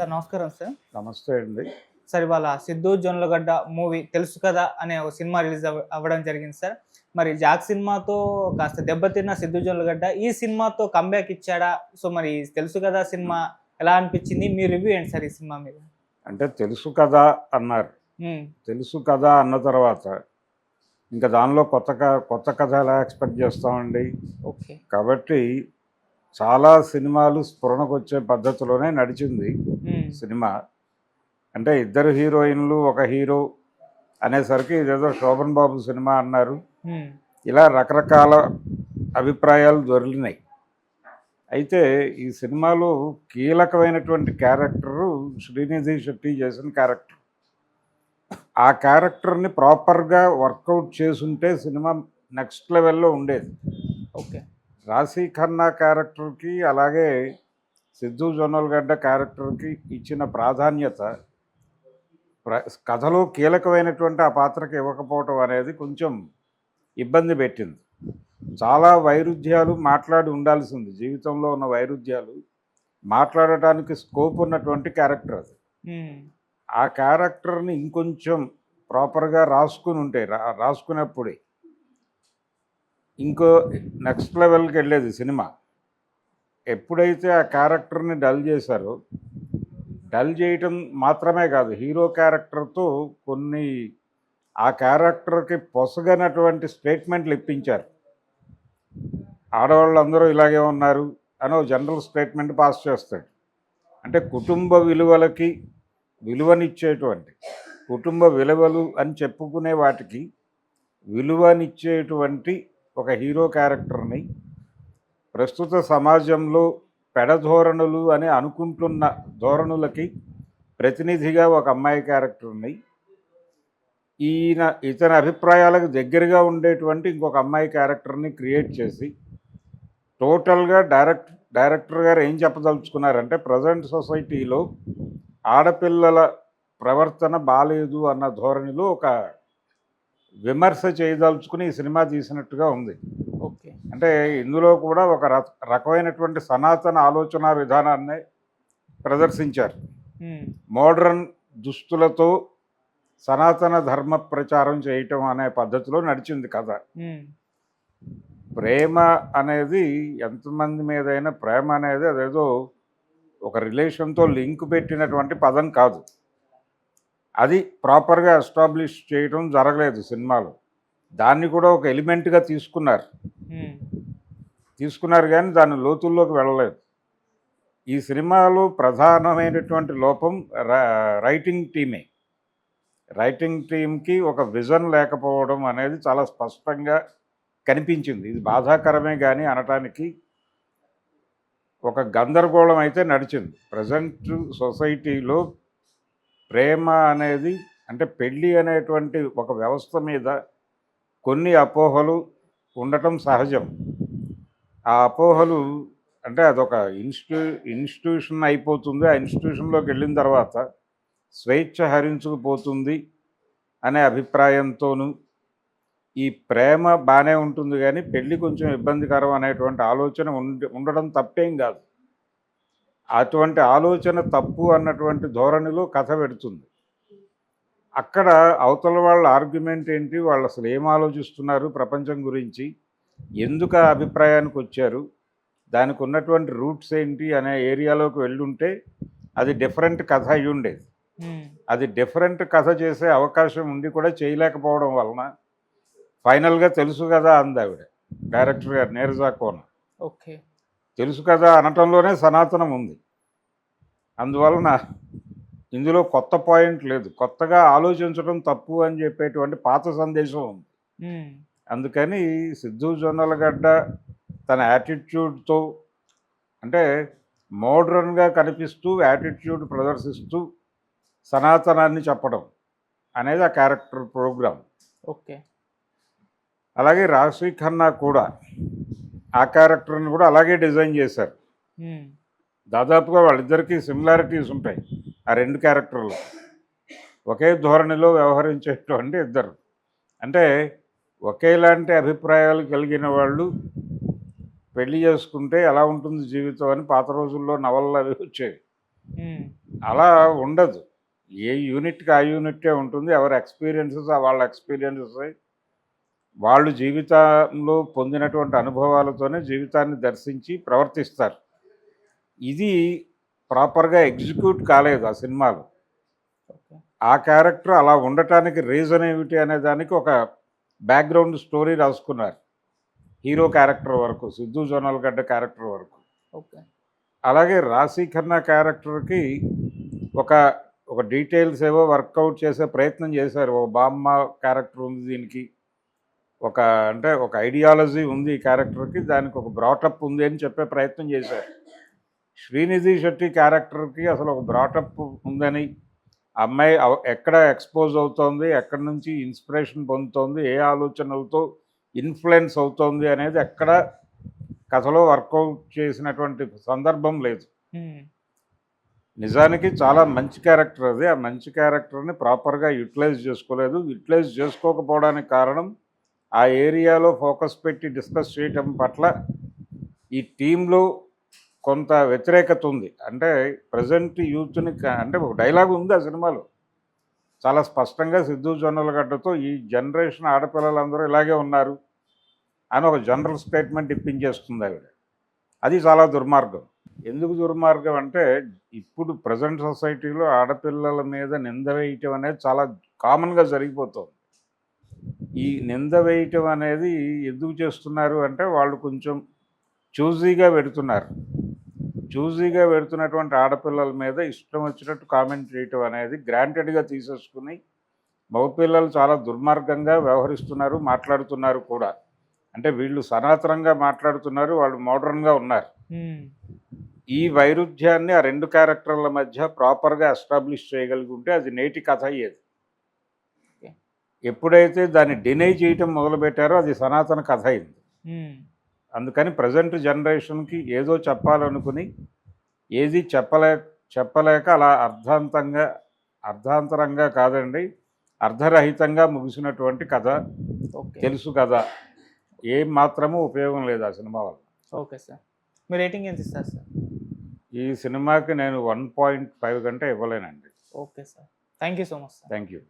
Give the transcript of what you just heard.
Sir నమస్కారం sir. నమస్తే అండి. సార్ ఇవాళ 'సిద్ధు జొన్నలగడ్డ' మూవీ 'తెలుసు కదా' అనే ఒక సినిమా రిలీజ్ అవ్వడం జరిగింది సార్. మరి 'జాక్' సినిమాతో కాస్త దెబ్బతిన్న 'సిద్ధు జొన్నలగడ్డ' ఈ సినిమాతో కమ్‌బ్యాక్ ఇచ్చాడా? సో మరి 'తెలుసు కదా' సినిమా ఎలా అనిపించింది? మీ రివ్యూ ఏంటి సార్ ఈ సినిమా మీద? అంటే తెలుసు కదా అన్నారు. హ్మ్. తెలుసు కదా అన్న తర్వాత ఇంకా దానిలో కొత్త కథ ఎలా ఎక్స్‌పెక్ట్ చేస్తామండి. ఓకే. కాబట్టి చాలా సినిమాలు స్ఫురణకొచ్చే పద్ధతిలోనే నడిచింది హ్మ్. సినిమా. అంటే ఇద్దరు హీరోయిన్‌లు, ఒక హీరో అనేసరికి ఇదేదో 'శోభన్ బాబు' సినిమా అన్నారు. హ్మ్. ఇలా రకరకాల అభిప్రాయాలు దొర్లినాయి. అయితే ఈ సినిమాలో కీలకమైనటువంటి క్యారెక్టరు శ్రీనిధి శెట్టి చేసిన క్యారెక్టర్. ఆ క్యారెక్టర్‌ని ప్రాపర్‌గా వర్కౌట్ చేసుంటే సినిమా నెక్స్ట్ లెవెల్‌లో ఉండేది. ఓకే. రాశీ ఖన్నా క్యారెక్టర్‌కి అలాగే సిద్ధు జొన్నలగడ్డ క్యారెక్టర్‌కి ఇచ్చిన ప్రాధాన్యత కథలో కీలకమైనటువంటి ఆ పాత్రకి ఇవ్వకపోవటం అనేది కొంచెం ఇబ్బంది పెట్టింది. చాలా వైరుధ్యాలు మాట్లాడి ఉండాల్సింది. జీవితంలో ఉన్న వైరుధ్యాలు మాట్లాడటానికి స్కోప్ ఉన్నటువంటి క్యారెక్టర్ అది. హ్మ్. ఆ క్యారెక్టర్‌ని ఇంకొంచెం ప్రాపర్‌గా రాసుకునుంటే రాసుకున్నప్పుడే ఇంకో నెక్స్ట్ లెవెల్‌కెళ్ళేది సినిమా. ఎప్పుడైతే ఆ క్యారెక్టర్‌ని డల్ చేశారో, డల్ చేయటం మాత్రమే కాదు, హీరో క్యారెక్టర్‌తో కొన్ని ఆ క్యారెక్టర్‌కి పొసగనటువంటి స్టేట్మెంట్లు ఇప్పించారు. ఆడవాళ్ళందరూ ఇలాగే ఉన్నారు అని ఒక జనరల్ స్టేట్మెంట్ పాస్ చేస్తాడు. అంటే కుటుంబ విలువలకి విలువనిచ్చేటువంటి, కుటుంబ విలువలు అని చెప్పుకునే వాటికి విలువనిచ్చేటువంటి ఒక హీరో క్యారెక్టర్ని ప్రస్తుత సమాజంలో పెడధోరణులు అని అనుకుంటున్న ధోరణులకి ప్రతినిధిగా ఒక అమ్మాయి క్యారెక్టర్ని, ఇతని అభిప్రాయాలకు దగ్గరగా ఉండేటువంటి ఇంకొక అమ్మాయి క్యారెక్టర్ని క్రియేట్ చేసి టోటల్గా డైరెక్టర్ గారు ఏం చెప్పదలుచుకున్నారంటే ప్రజెంట్ సొసైటీలో ఆడపిల్లల ప్రవర్తన బాలేదు అన్న ధోరణిలో ఒక విమర్శ చేయదలుచుకుని ఈ సినిమా తీసినట్టుగా ఉంది. ఓకే. అంటే ఇందులో కూడా ఒక రకమైనటువంటి సనాతన ఆలోచన విధానాన్ని ప్రదర్శించారు. హ్మ్. మోడ్రన్ దుస్తులతో సనాతన ధర్మ ప్రచారం చేయటం అనే పద్ధతిలో నడిచింది కథ. హ్మ్. ప్రేమ అనేది ఎంతమంది మీదైనా ప్రేమ అనేది అదేదో ఒక రిలేషన్తో లింక్ పెట్టినటువంటి పదం కాదు. అది ప్రాపర్గా ఎస్టాబ్లిష్ చేయడం జరగలేదు సినిమాలో. దాన్ని కూడా ఒక ఎలిమెంట్గా తీసుకున్నారు. హ్మ్. తీసుకున్నారు కానీ దాని లోతుల్లోకి వెళ్ళలేదు. ఈ సినిమాలో ప్రధానమైనటువంటి లోపం రైటింగ్ టీమే. రైటింగ్ టీంకి ఒక విజన్ లేకపోవడం అనేది చాలా స్పష్టంగా కనిపించింది. ఇది బాధాకరమే కానీ అనటానికి ఒక గందరగోళం అయితే నడిచింది. ప్రజెంట్ సొసైటీలో ప్రేమ అనేది, అంటే పెళ్ళి అనేటువంటి ఒక వ్యవస్థ మీద కొన్ని అపోహలు ఉండటం సహజం. ఆ అపోహలు అంటే అదొక ఇన్స్టిట్యూషన్ అయిపోతుంది. ఆ ఇన్స్టిట్యూషన్లోకి వెళ్ళిన తర్వాత స్వేచ్ఛ హరించుకుపోతుంది అనే అభిప్రాయంతోనూ, ఈ ప్రేమ బాగానే ఉంటుంది కానీ పెళ్ళి కొంచెం ఇబ్బందికరం అనేటువంటి ఆలోచన ఉండడం తప్పేం కాదు. అటువంటి ఆలోచన తప్పు అన్నటువంటి ధోరణిలో కథ పెడుతుంది. అక్కడ అవతల వాళ్ళ ఆర్గ్యుమెంట్ ఏంటి, వాళ్ళు అసలు ఏం ఆలోచిస్తున్నారు ప్రపంచం గురించి, ఎందుకు ఆ అభిప్రాయానికి వచ్చారు, దానికి ఉన్నటువంటి రూట్స్ ఏంటి అనే ఏరియాలోకి వెళ్ళుంటే అది డిఫరెంట్ కథ అయి ఉండేది. అది డిఫరెంట్ కథ చేసే అవకాశం ఉండి కూడా చేయలేకపోవడం వలన ఫైనల్గా తెలుసు కదా అంది ఆవిడ, డైరెక్టర్ గారు నీరజా కోన. ఓకే. తెలుసు కదా అనటంలోనే సనాతనం ఉంది. అందువలన ఇందులో కొత్త పాయింట్ లేదు. కొత్తగా ఆలోచించడం తప్పు అని చెప్పేటువంటి పాత సందేశం ఉంది. అందుకని సిద్ధు జొన్నలగడ్డ తన యాటిట్యూడ్తో, అంటే మోడ్రన్గా కనిపిస్తూ యాటిట్యూడ్ ప్రదర్శిస్తూ సనాతనాన్ని చెప్పడం అనేది ఆ క్యారెక్టర్ ప్రోగ్రామ్. ఓకే. అలాగే రాశీ ఖన్నా కూడా ఆ క్యారెక్టర్ని కూడా అలాగే డిజైన్ చేశారు. దాదాపుగా వాళ్ళిద్దరికీ సిమిలారిటీస్ ఉంటాయి. ఆ రెండు క్యారెక్టర్లు ఒకే ధోరణిలో వ్యవహరించేటువంటి ఇద్దరు, అంటే ఒకేలాంటి అభిప్రాయాలు కలిగిన వాళ్ళు పెళ్లి చేసుకుంటే ఎలా ఉంటుంది జీవితం అని పాత రోజుల్లో నవలలు అవి వచ్చేవి. అలా ఉండదు. ఏ యూనిట్‌కి ఆ యూనిట్టే ఉంటుంది. ఎవరి ఎక్స్‌పీరియన్సెస్ వాళ్ళ ఎక్స్‌పీరియన్సెస్ వాళ్ళు జీవితంలో పొందినటువంటి అనుభవాలతోనే జీవితాన్ని దర్శించి ప్రవర్తిస్తారు. ఇది ప్రాపర్‌గా ఎగ్జిక్యూట్ కాలేదు ఆ సినిమాలో. ఓకే. ఆ క్యారెక్టర్ అలా ఉండటానికి రీజన్ ఏమిటి అనే దానికి ఒక బ్యాక్‌గ్రౌండ్ స్టోరీ రాసుకున్నారు. హీరో క్యారెక్టర్ వరకు, సిద్ధు జొన్నలగడ్డ క్యారెక్టర్ వరకు. ఓకే. అలాగే రాశీ ఖన్నా క్యారెక్టర్‌కి ఒక ఒక డీటెయిల్స్ ఏవో వర్కౌట్ చేసే ప్రయత్నం చేశారు. ఒక బామ్మ క్యారెక్టర్ ఉంది దీనికి. ఒక అంటే ఒక ఐడియాలజీ ఉంది ఈ క్యారెక్టర్‌కి. దానికి ఒక బ్రాటప్ ఉంది అని చెప్పే ప్రయత్నం చేశారు. శ్రీనిధి శెట్టి క్యారెక్టర్‌కి అసలు ఒక బ్రాటప్ ఉందని, ఆ అమ్మాయి ఎక్కడ ఎక్స్‌పోజ్ అవుతోంది, ఎక్కడి నుంచి ఇన్స్పిరేషన్ పొందుతోంది, ఏ ఆలోచనలతో ఇన్‌ఫ్లుయెన్స్ అవుతోంది అనేది ఎక్కడ కథలో వర్కౌట్ చేసినటువంటి సందర్భం లేదు. హ్మ్. నిజానికి చాలా మంచి క్యారెక్టర్ అది. ఆ మంచి క్యారెక్టర్‌ని ప్రాపర్‌గా యుటిలైజ్ చేసుకోలేదు. యుటిలైజ్ చేసుకోకపోవడానికి కారణం ఆ ఏరియాలో ఫోకస్ పెట్టి డిస్కస్ చేయటం పట్ల ఈ టీమ్‌లో కొంత వ్యతిరేకత ఉంది. అంటే ప్రెజెంట్ యూత్‌ని అంటే ఒక డైలాగ్ ఉంది ఆ సినిమాలో. చాలా స్పష్టంగా సిద్ధు జొన్నలగడ్డతో ఈ జనరేషన్ ఆడపిల్లలందరూ ఇలాగే ఉన్నారు అని ఒక జనరల్ స్టేట్మెంట్ ఇప్పించేస్తుంది ఆవిడ. అది చాలా దుర్మార్గం. ఎందుకు దుర్మార్గం అంటే ఇప్పుడు ప్రెజెంట్ సొసైటీలో ఆడపిల్లల మీద నింద వేయటం అనేది చాలా కామన్‌గా జరిగిపోతుంది. ఈ నింద వేయటం అనేది ఎందుకు చేస్తున్నారు అంటే వాళ్ళు కొంచెం చూజీగా పెడుతున్నారు. చూజీగా పెడుతున్నటువంటి ఆడపిల్లల మీద ఇష్టం వచ్చినట్టు కామెంట్ చేయటం అనేది గ్రాంటెడ్‌గా తీసేసుకుని మగపిల్లలు చాలా దుర్మార్గంగా వ్యవహరిస్తున్నారు, మాట్లాడుతున్నారు కూడా. అంటే వీళ్ళు సనాతనంగా మాట్లాడుతున్నారు, వాళ్ళు మోడర్న్‌గా ఉన్నారు. హ్మ్. ఈ వైరుధ్యాన్ని ఆ 2 క్యారెక్టర్ల మధ్య ప్రాపర్‌గా ఎస్టాబ్లిష్ చేయగలిగుంటే అది నేటి కథ అయ్యేది. ఓకే. ఎప్పుడైతే దాన్ని డినై చేయటం మొదలుపెట్టారో అది సనాతన కథ అయింది. హ్మ్. అందుకని ప్రెజెంట్ జనరేషన్‌కి ఏదో చెప్పాలనుకుని ఏది చెప్పలేక అలా అర్ధాంతరంగా కాదండి, అర్ధరహితంగా ముగిసినటువంటి కథ. ఓకే. తెలుసు కదా! ఏం మాత్రము ఉపయోగం లేదు ఆ సినిమా వల్ల. Okay sir. మీ రేటింగ్ ఎంత ఇస్తారు సార్? ఈ సినిమాకి నేను 1.5 కంటే ఇవ్వలేనండి. Okay sir. Thank you so much sir. Thank you.